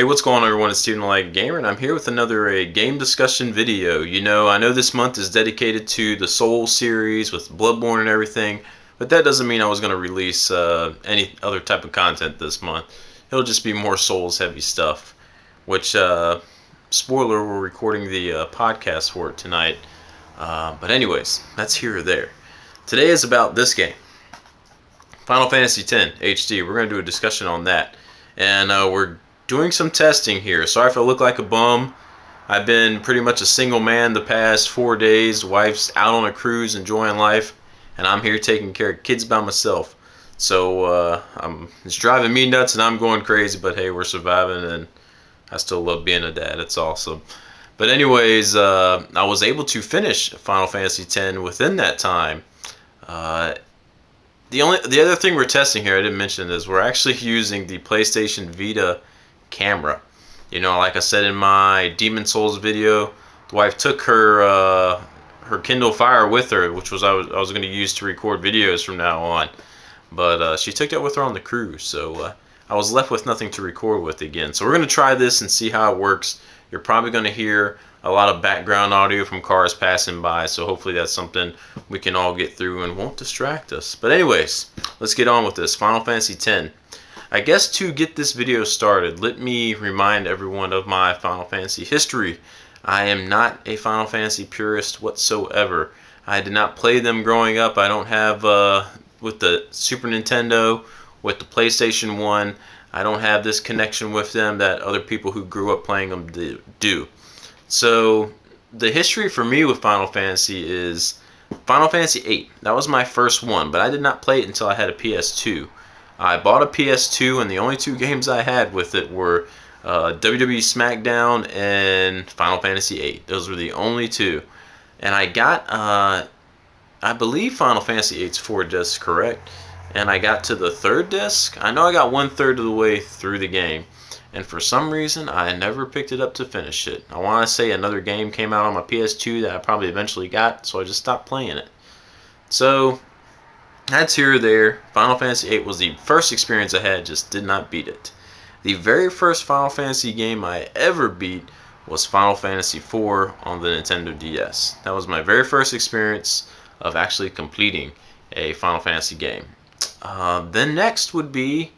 Hey, what's going on, everyone? It's Steven Like Gamer, and I'm here with another game discussion video. I know this month is dedicated to the Soul series with Bloodborne and everything, but that doesn't mean I was going to release any other type of content this month. It'll just be more Souls heavy stuff, which, spoiler, we're recording the podcast for it tonight. But anyways, that's here or there. Today is about this game, Final Fantasy X HD. We're going to do a discussion on that, and we're doing some testing here. Sorry if I look like a bum. I've been pretty much a single man the past 4 days. Wife's out on a cruise enjoying life, and I'm here taking care of kids by myself. So it's driving me nuts and I'm going crazy, but hey, we're surviving and I still love being a dad. It's awesome. But anyways, I was able to finish Final Fantasy X within that time. The other thing we're testing here, I didn't mention, is we're actually using the PlayStation Vita camera. Like I said in my Demon Souls video, the wife took her Kindle Fire with her, which I was going to use to record videos from now on. But she took that with her on the cruise, so I was left with nothing to record with again. So we're going to try this and see how it works. You're probably going to hear a lot of background audio from cars passing by, so hopefully that's something we can all get through and won't distract us. But anyways, let's get on with this. Final Fantasy X. I guess to get this video started, let me remind everyone of my Final Fantasy history. I am not a Final Fantasy purist whatsoever. I did not play them growing up. I don't have, with the Super Nintendo, with the PlayStation 1, I don't have this connection with them that other people who grew up playing them do. So the history for me with Final Fantasy is Final Fantasy VIII. That was my first one, but I did not play it until I had a PS2. I bought a PS2, and the only two games I had with it were WWE SmackDown and Final Fantasy VIII. Those were the only two. And I got, I believe Final Fantasy VIII's 4 discs, correct? And I got to the third disc. I know I got 1/3 of the way through the game. And for some reason, I never picked it up to finish it. I want to say another game came out on my PS2 that I probably eventually got, so I just stopped playing it. So that's here or there. Final Fantasy VIII was the first experience I had, just did not beat it. The very first Final Fantasy game I ever beat was Final Fantasy IV on the Nintendo DS. That was my very first experience of actually completing a Final Fantasy game. Then next would be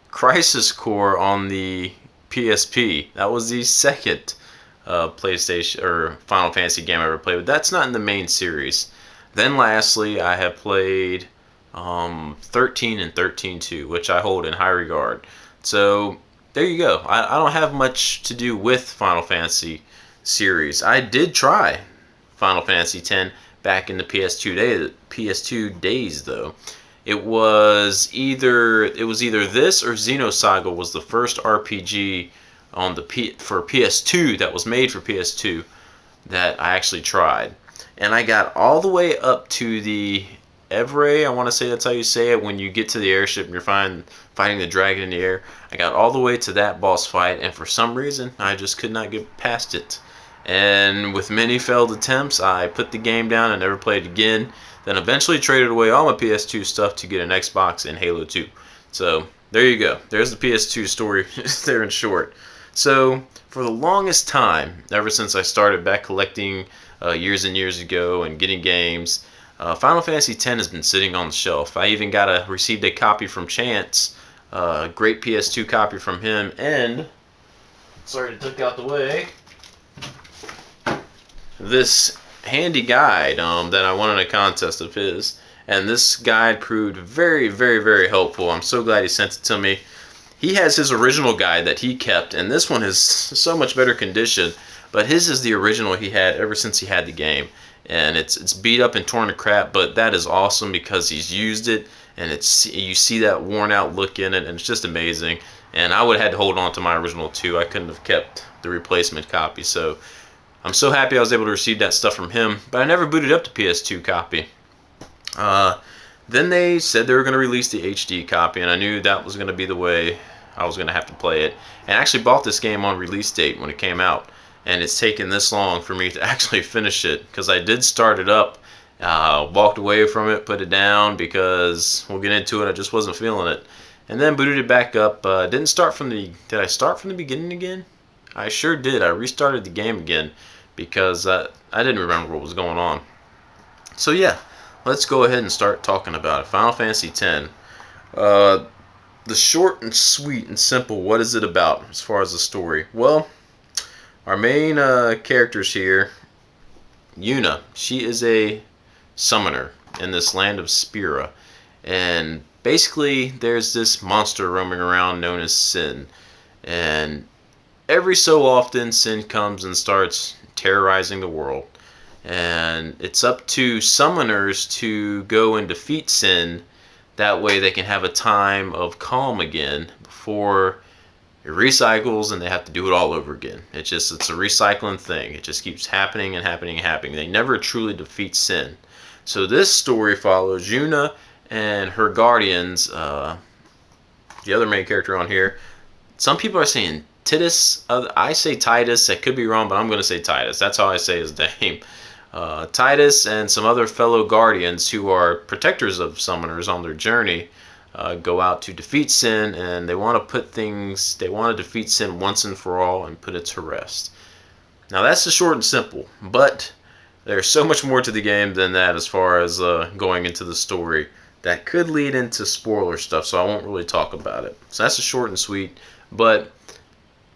Crisis Core on the PSP. That was the second PlayStation or Final Fantasy game I ever played, but that's not in the main series. Then lastly, I have played 13 and 13-2, which I hold in high regard. So there you go. I don't have much to do with Final Fantasy series. I did try Final Fantasy X back in the PS2 days though. It was either this or Xenosaga was the first RPG on for PS2 that was made for PS2 that I actually tried. And I got all the way up to the Evray, I want to say that's how you say it, when you get to the airship and you're fighting the dragon in the air. I got all the way to that boss fight, and for some reason, I just could not get past it. And with many failed attempts, I put the game down and never played it again. Then eventually traded away all my PS2 stuff to get an Xbox and Halo 2. So there you go. There's the PS2 story there in short. So for the longest time, ever since I started back collecting years and years ago and getting games, Final Fantasy X has been sitting on the shelf. I even received a copy from Chance, a great PS2 copy from him, and sorry to tuck out the way, this handy guide that I won in a contest of his. And this guide proved very, very, very helpful. I'm so glad he sent it to me. He has his original guide that he kept, and this one is so much better condition, but his is the original he had ever since he had the game. And it's beat up and torn to crap, but that is awesome because he's used it, and you see that worn out look in it, and it's just amazing. And I would have had to hold on to my original too. I couldn't have kept the replacement copy. So I'm so happy I was able to receive that stuff from him, but I never booted up the PS2 copy. Then they said they were going to release the HD copy, and I knew that was going to be the way I was going to have to play it. And I actually bought this game on release date when it came out, and it's taken this long for me to actually finish it, because I did start it up, walked away from it, put it down, because we'll get into it, I just wasn't feeling it. and then booted it back up. Didn't start from the. Did I start from the beginning again? I sure did. I restarted the game again because I didn't remember what was going on. So yeah, let's go ahead and start talking about it. Final Fantasy X. The short and sweet and simple. What is it about as far as the story? Well, our main characters here, Yuna. She is a summoner in this land of Spira, and basically there's this monster roaming around known as Sin, and every so often Sin comes and starts terrorizing the world, and it's up to summoners to go and defeat Sin. That way they can have a time of calm again before it recycles and they have to do it all over again. It's a recycling thing. It just keeps happening and happening and happening. They never truly defeat Sin. So this story follows Yuna and her guardians, the other main character on here. Some people are saying Titus. I say Titus. I could be wrong, but I'm going to say Titus. That's how I say his name. Titus and some other fellow guardians who are protectors of summoners on their journey go out to defeat Sin, and they want to defeat Sin once and for all and put it to rest. Now that's the short and simple, but there's so much more to the game than that as far as going into the story that could lead into spoiler stuff, so I won't really talk about it. So that's the short and sweet, but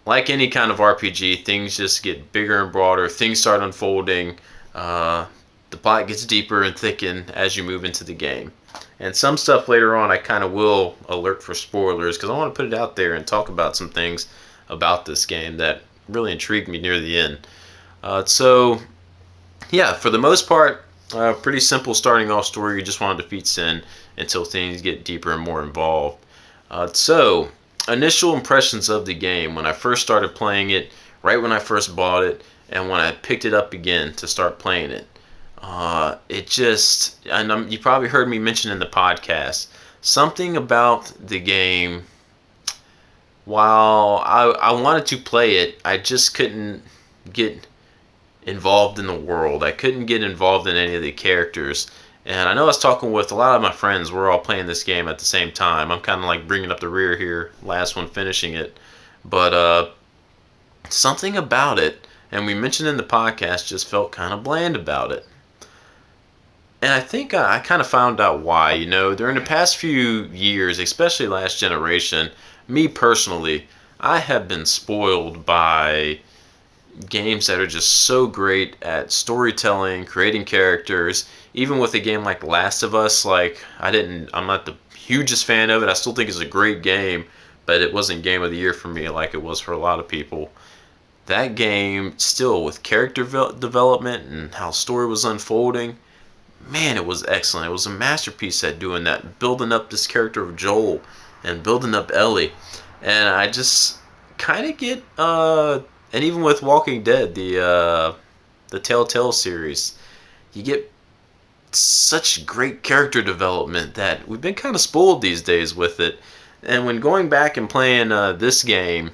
like any kind of RPG, things just get bigger and broader, things start unfolding. The plot gets deeper and thicken as you move into the game. And some stuff later on I kind of will alert for spoilers because I want to put it out there and talk about some things about this game that really intrigued me near the end. So, yeah, for the most part, pretty simple starting off story. You just want to defeat Sin until things get deeper and more involved. So, initial impressions of the game when I first started playing it, right when I first bought it, and when I picked it up again to start playing it. You probably heard me mention in the podcast, something about the game, while I wanted to play it, I just couldn't get involved in the world. I couldn't get involved in any of the characters. And I know I was talking with a lot of my friends, we're all playing this game at the same time. I'm kind of like bringing up the rear here, last one finishing it. But something about it, and we mentioned in the podcast, just felt kind of bland about it. And I think I kind of found out why. You know, during the past few years, especially last generation, me personally, I have been spoiled by games that are just so great at storytelling, creating characters. Even with a game like Last of Us, I'm not the hugest fan of it. I still think it's a great game, but it wasn't Game of the Year for me like it was for a lot of people. That game, still with character development and how story was unfolding, man, it was excellent. It was a masterpiece at doing that, building up this character of Joel and building up Ellie. And I just kind of get, and even with Walking Dead, the Telltale series, you get such great character development that we've been kind of spoiled these days with it. And when going back and playing this game,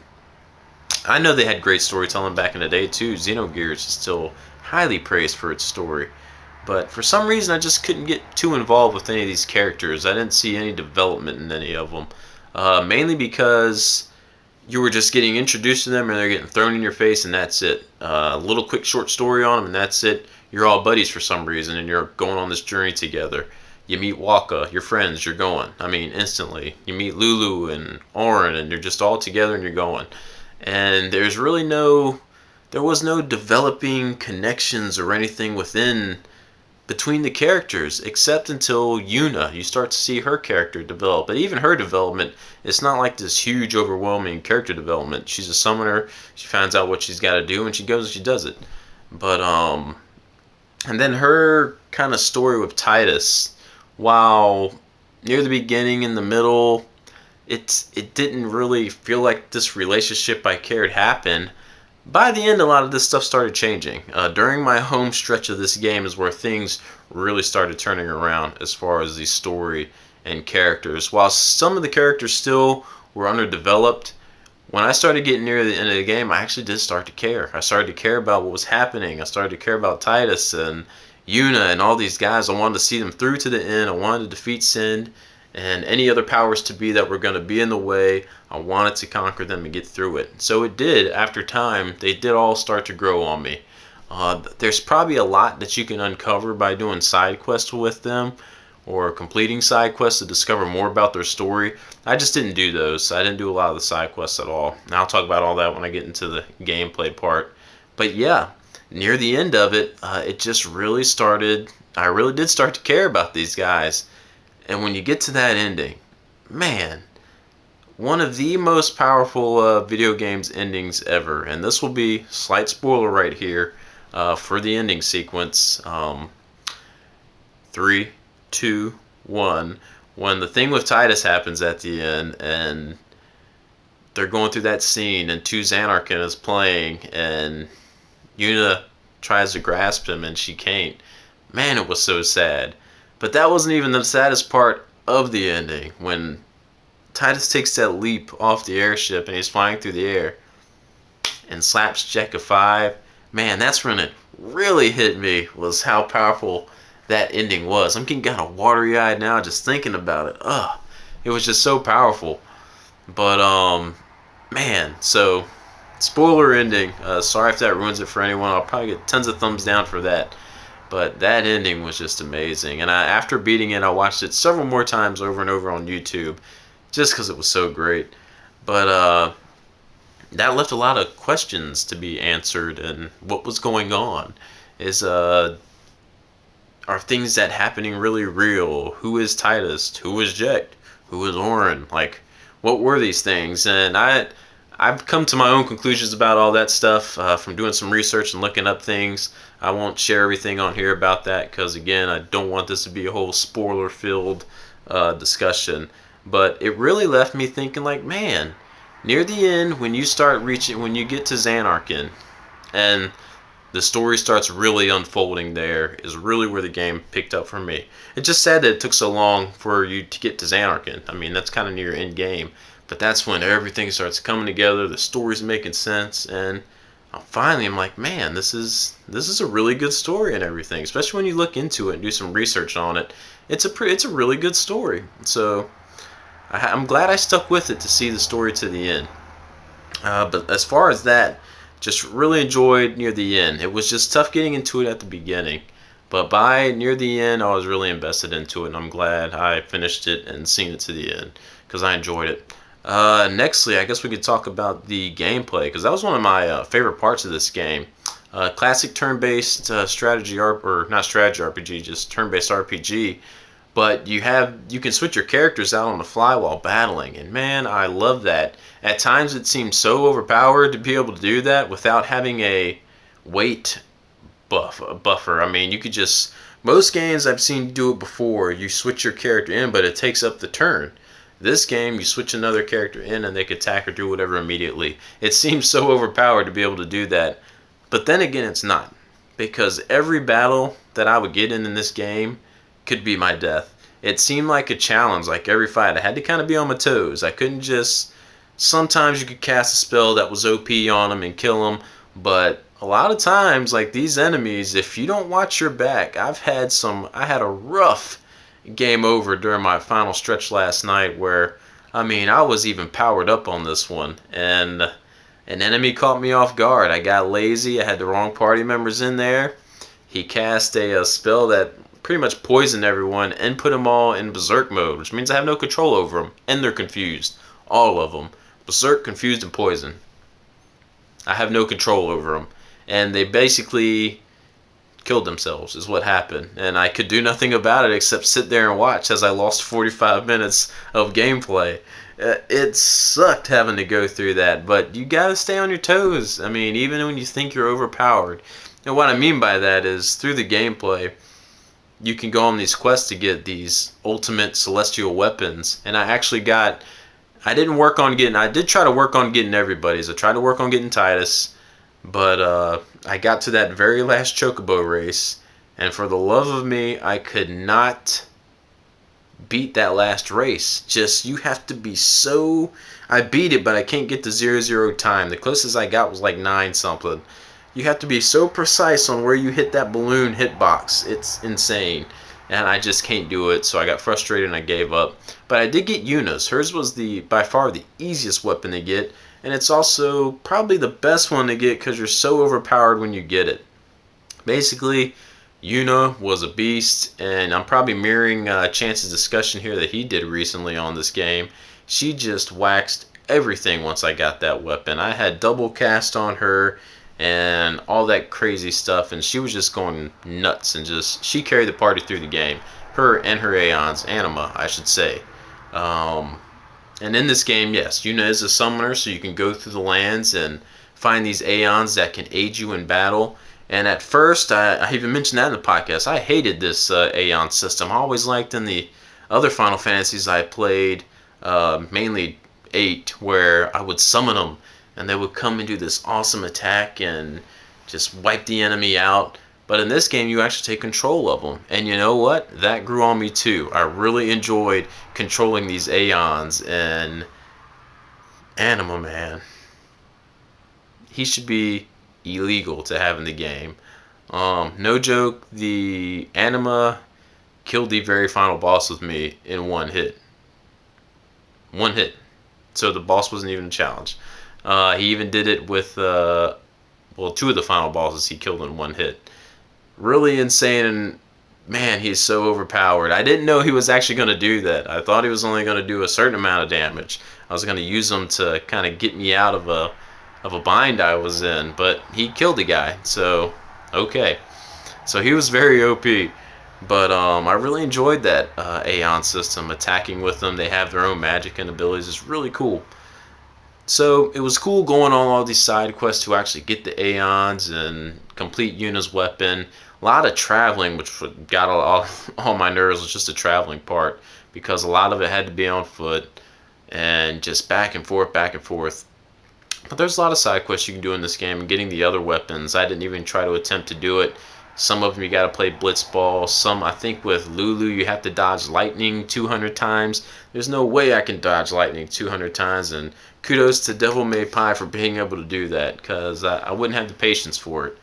I know they had great storytelling back in the day too. Xenogears is still highly praised for its story. But for some reason I just couldn't get too involved with any of these characters. I didn't see any development in any of them. Mainly because you were just getting introduced to them and they're getting thrown in your face and that's it. A little quick short story on them and that's it. You're all buddies for some reason and you're going on this journey together. You meet Waka, your friends, you're going. I mean, instantly. You meet Lulu and Auron and you're just all together and you're going. And there was no developing connections or anything between the characters, except until Yuna. You start to see her character develop. But even her development, it's not like this huge, overwhelming character development. She's a summoner. She finds out what she's got to do, and she goes and she does it. But, and then her kind of story with Titus, while near the beginning, in the middle, it didn't really feel like this relationship I cared happened. By the end, a lot of this stuff started changing. During my home stretch of this game is where things really started turning around as far as the story and characters. While some of the characters still were underdeveloped, when I started getting near the end of the game, I actually did start to care. I started to care about what was happening. I started to care about Titus and Yuna and all these guys. I wanted to see them through to the end. I wanted to defeat Sin and any other powers to be that were going to be in the way, I wanted to conquer them and get through it. So it did. After time, they did all start to grow on me. There's probably a lot that you can uncover by doing side quests with them, or completing side quests to discover more about their story. I just didn't do those. I didn't do a lot of the side quests at all. And I'll talk about all that when I get into the gameplay part. But yeah, near the end of it, it just really started. I really did start to care about these guys. And when you get to that ending, man, one of the most powerful video games endings ever. And this will be slight spoiler right here for the ending sequence. 3, 2, 1. When the thing with Titus happens at the end, and they're going through that scene, and 2 Xanarkin is playing, and Yuna tries to grasp him, and she can't. Man, it was so sad. But that wasn't even the saddest part of the ending. When Titus takes that leap off the airship, and he's flying through the air, and slaps Jekka 5. Man, that's when it really hit me, was how powerful that ending was. I'm getting kind of watery-eyed now just thinking about it. Ugh, it was just so powerful. But man, so spoiler ending. Sorry if that ruins it for anyone. I'll probably get tons of thumbs down for that. But that ending was just amazing. And after beating it, I watched it several more times over and over on YouTube, just because it was so great. But that left a lot of questions to be answered, and what was going on. Are things that happening really real? Who is Titus? Who is Jekt? Who is Orin? Like, what were these things? And I've come to my own conclusions about all that stuff from doing some research and looking up things. I won't share everything on here about that because, again, I don't want this to be a whole spoiler-filled discussion. But it really left me thinking, like, man, near the end, when you get to Xanarkin, and the story starts really unfolding there, is really where the game picked up for me. It's just sad that it took so long for you to get to Xanarkin. I mean, that's kind of near end game, but that's when everything starts coming together, the story's making sense, and finally I'm like, man, this is a really good story and everything, especially when you look into it and do some research on it. It's a really good story. So I'm glad I stuck with it to see the story to the end. But as far as that, just really enjoyed near the end. It was just tough getting into it at the beginning, but by near the end, I was really invested into it, and I'm glad I finished it and seen it to the end because I enjoyed it. Nextly, I guess we could talk about the gameplay, because that was one of my favorite parts of this game. Classic turn-based strategy, or not strategy RPG, just turn-based RPG. But you can switch your characters out on the fly while battling, and man, I love that. At times it seems so overpowered to be able to do that without having a weight buffer. I mean, you could just, most games I've seen do it before, you switch your character in, but it takes up the turn. This game, you switch another character in and they could attack or do whatever immediately. It seems so overpowered to be able to do that. But then again, it's not. Because every battle that I would get in this game could be my death. It seemed like a challenge, like every fight. I had to kind of be on my toes. I couldn't just... Sometimes you could cast a spell that was OP on them and kill them. But a lot of times, like these enemies, if you don't watch your back, I had a rough game over during my final stretch last night where, I mean, I was even powered up on this one, and an enemy caught me off guard. I got lazy. I had the wrong party members in there. He cast a spell that pretty much poisoned everyone and put them all in berserk mode, which means I have no control over them, and they're confused. All of them. Berserk, confused, and poison. I have no control over them. And they basically killed themselves is what happened, and I could do nothing about it except sit there and watch as I lost 45 minutes of gameplay. It sucked having to go through that, but you gotta stay on your toes. I mean, even when you think you're overpowered. And what I mean by that is, through the gameplay, you can go on these quests to get these ultimate celestial weapons, and I did try to work on getting everybody's. I tried to work on getting Titus, but I got to that very last chocobo race, and for the love of me, I could not beat that last race. Just, you have to be so... I beat it, but I can't get the 0-0 time. The closest I got was like 9 something. You have to be so precise on where you hit that balloon hitbox. It's insane. and I just can't do it, so I got frustrated and I gave up. But I did get Yuna's. Hers was by far the easiest weapon to get, and it's also probably the best one to get because you're so overpowered when you get it. Basically, Yuna was a beast, and I'm probably mirroring Chance's discussion here that he did recently on this game. She just waxed everything once I got that weapon. I had double cast on her and all that crazy stuff, and she was just going nuts, and she carried the party through the game. Her and her Aeons, Anima, I should say. Um, and in this game, yes, Yuna is a summoner, so you can go through the lands and find these Aeons that can aid you in battle. And at first, I even mentioned that in the podcast, I hated this Aeon system. I always liked in the other Final Fantasies I played, mainly 8, where I would summon them and they would come and do this awesome attack and just wipe the enemy out. But in this game, you actually take control of them. And you know what? That grew on me too. I really enjoyed controlling these Aeons. And Anima, man, he should be illegal to have in the game. No joke, the Anima killed the very final boss with me in one hit. One hit. So the boss wasn't even a challenge. He even did it with, well, 2 of the final bosses he killed in one hit. Really insane, and man, he's so overpowered. I didn't know he was actually going to do that. I thought he was only going to do a certain amount of damage. I was going to use him to kind of get me out of a bind I was in, but he killed the guy, so okay. So he was very OP. But I really enjoyed that Aeon system, attacking with them. They have their own magic and abilities. It's really cool. So it was cool going on all these side quests to actually get the Aeons and complete Yuna's weapon. A lot of traveling, which got all my nerves, was just the traveling part, because a lot of it had to be on foot and just back and forth, back and forth. But there's a lot of side quests you can do in this game, and getting the other weapons. I didn't even try to attempt to do it. Some of them you gotta play Blitzball. Some, I think with Lulu, you have to dodge lightning 200 times. There's no way I can dodge lightning 200 times, and kudos to Devil May Pie for being able to do that, because I wouldn't have the patience for it.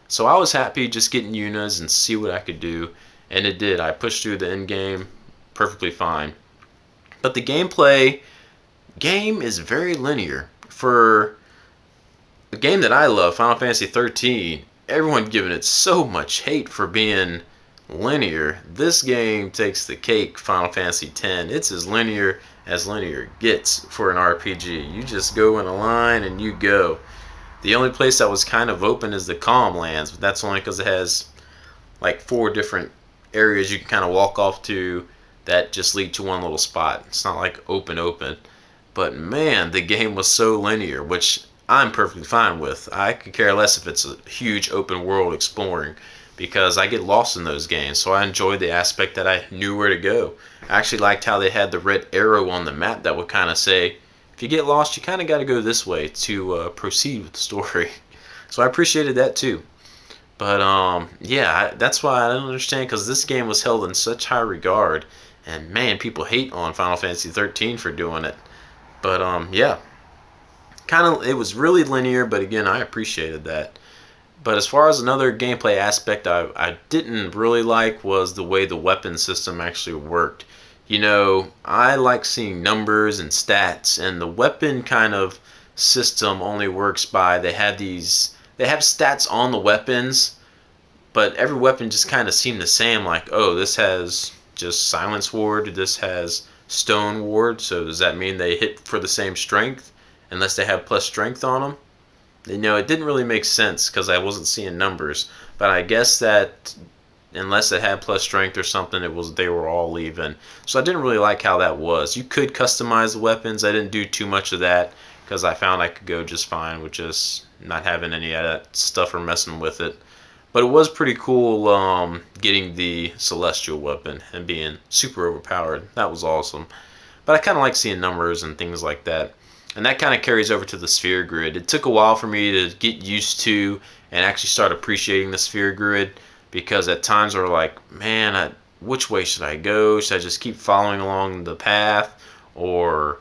So I was happy just getting Yuna's and see what I could do, and it did. I pushed through the end game perfectly fine. But the game is very linear. For a game that I love, Final Fantasy 13, everyone giving it so much hate for being linear. This game takes the cake, Final Fantasy X. It's as linear gets for an RPG. You just go in a line and you go. The only place that was kind of open is the Calm Lands, but that's only because it has like 4 different areas you can kind of walk off to that just lead to one little spot. It's not like open. But man, the game was so linear, which I'm perfectly fine with. I could care less if it's a huge open world exploring, because I get lost in those games. So I enjoyed the aspect that I knew where to go. I actually liked how they had the red arrow on the map that would kind of say, if you get lost, you kind of got to go this way to proceed with the story. So I appreciated that too. But yeah, that's why I don't understand, because this game was held in such high regard, and man, people hate on Final Fantasy 13 for doing it. But yeah, it was really linear, but again, I appreciated that. But as far as another gameplay aspect I didn't really like was the way the weapon system actually worked. You know, I like seeing numbers and stats, and the weapon kind of system only works by they have stats on the weapons, but every weapon just kind of seemed the same, like, oh, this has just Silence Ward, this has Stone Ward, so does that mean they hit for the same strength unless they have plus strength on them? You know, it didn't really make sense because I wasn't seeing numbers, but I guess that unless it had plus strength or something, they were all even. So I didn't really like how that was. You could customize the weapons. I didn't do too much of that because I found I could go just fine with just not having any of that stuff or messing with it. But it was pretty cool getting the Celestial weapon and being super overpowered. That was awesome. But I kind of like seeing numbers and things like that. And that kind of carries over to the sphere grid. It took a while for me to get used to and actually start appreciating the sphere grid, because at times I were like, man, which way should I go? Should I just keep following along the path? Or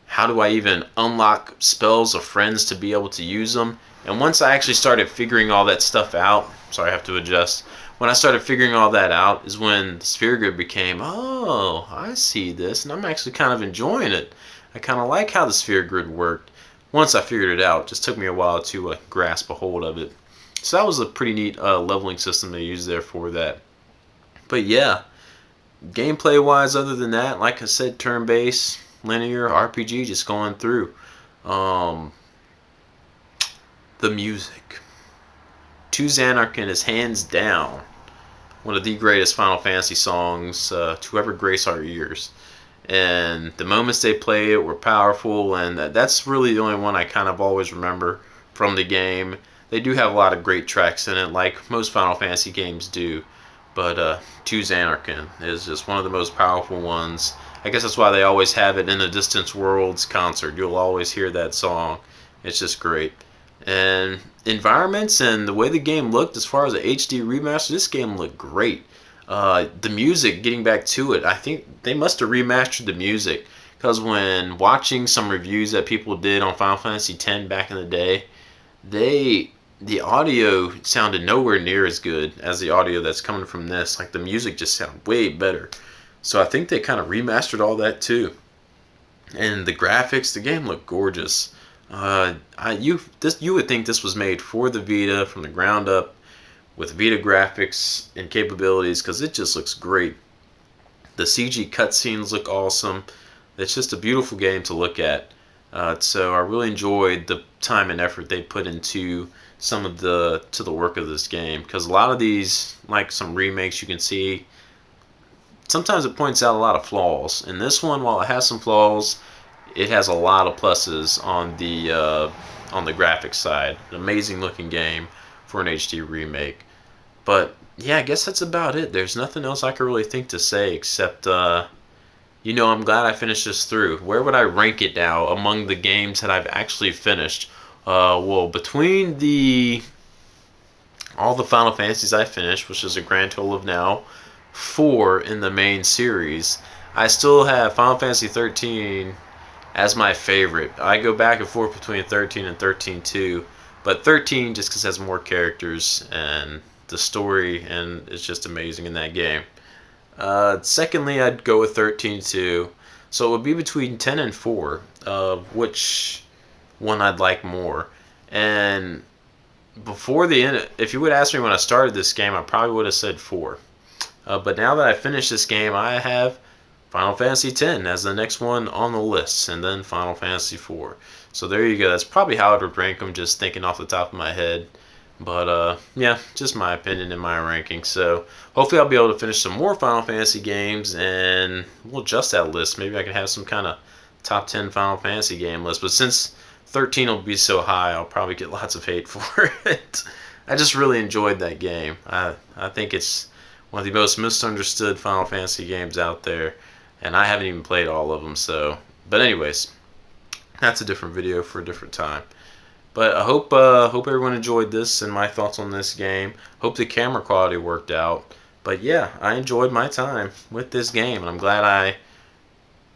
how do I even unlock spells of friends to be able to use them? And once I actually started figuring all that stuff out, sorry, I have to adjust. when I started figuring all that out is when the sphere grid became, oh, I see this, and I'm actually kind of enjoying it. I kind of like how the sphere grid worked. Once I figured it out, it just took me a while to grasp a hold of it. So that was a pretty neat leveling system they used there for that. But yeah, gameplay wise, other than that, like I said, turn-based, linear RPG, just going through. Um, the music. To Xanarkin is hands down one of the greatest Final Fantasy songs to ever grace our ears. And the moments they play it were powerful, and that's really the only one I kind of always remember from the game. They do have a lot of great tracks in it, like most Final Fantasy games do, but To Xanarkin is just one of the most powerful ones. I guess that's why they always have it in the Distant Worlds concert. You'll always hear that song. It's just great. And environments and the way the game looked as far as the HD remaster, this game looked great. The music, getting back to it, I think they must have remastered the music, because when watching some reviews that people did on Final Fantasy X back in the day, the audio sounded nowhere near as good as the audio that's coming from this. Like, the music just sounded way better. So I think they kind of remastered all that too. And the graphics, the game looked gorgeous. You would think this was made for the Vita from the ground up, with Vita graphics and capabilities, because it just looks great. The CG cutscenes look awesome. It's just a beautiful game to look at. So I really enjoyed the time and effort they put into some of the work of this game, because a lot of these, like some remakes, you can see sometimes it points out a lot of flaws. And this one, while it has some flaws, it has a lot of pluses on the graphics side. An amazing looking game for an HD remake. But yeah, I guess that's about it. There's nothing else I can really think to say except, you know, I'm glad I finished this through. Where would I rank it now among the games that I've actually finished? Well, between all the Final Fantasies I finished, which is a grand total of now 4 in the main series, I still have Final Fantasy 13 as my favorite. I go back and forth between 13 and 13-2, but 13 just because it has more characters and the story, and it's just amazing in that game. Secondly, I'd go with 13-2, so it would be between 10 and 4 of which one I'd like more. And before the end, if you would ask me when I started this game, I probably would have said 4. But now that I finished this game, I have Final Fantasy X as the next one on the list, and then Final Fantasy IV. So there you go. That's probably how I would rank them, just thinking off the top of my head. But yeah, just my opinion and my ranking. So hopefully I'll be able to finish some more Final Fantasy games, and we'll adjust that list. Maybe I can have some kind of top 10 Final Fantasy game list. But since 13 will be so high, I'll probably get lots of hate for it. I just really enjoyed that game. I think it's one of the most misunderstood Final Fantasy games out there, and I haven't even played all of them. So, but anyways, that's a different video for a different time. But I hope everyone enjoyed this and my thoughts on this game. Hope the camera quality worked out. But yeah, I enjoyed my time with this game, and I'm glad I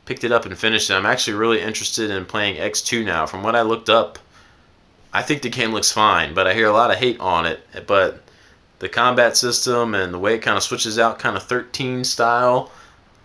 picked it up and finished it. I'm actually really interested in playing X2 now. From what I looked up, I think the game looks fine, but I hear a lot of hate on it. But the combat system and the way it kind of switches out, kind of 13 style,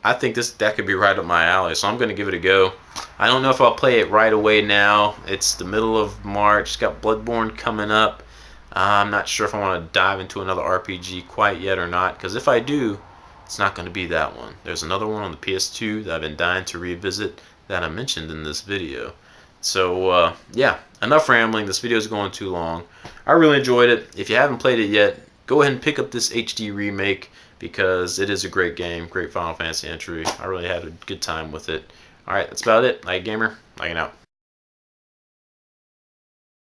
I think that could be right up my alley. So I'm going to give it a go. I don't know if I'll play it right away now. It's the middle of March. It's got Bloodborne coming up. I'm not sure if I want to dive into another RPG quite yet or not, because if I do, it's not going to be that one. There's another one on the PS2 that I've been dying to revisit that I mentioned in this video. So yeah, enough rambling. This video is going too long. I really enjoyed it. If you haven't played it yet, go ahead and pick up this HD remake, because it is a great game, great Final Fantasy entry. I really had a good time with it. Alright, that's about it. Night Gamer, lighting out.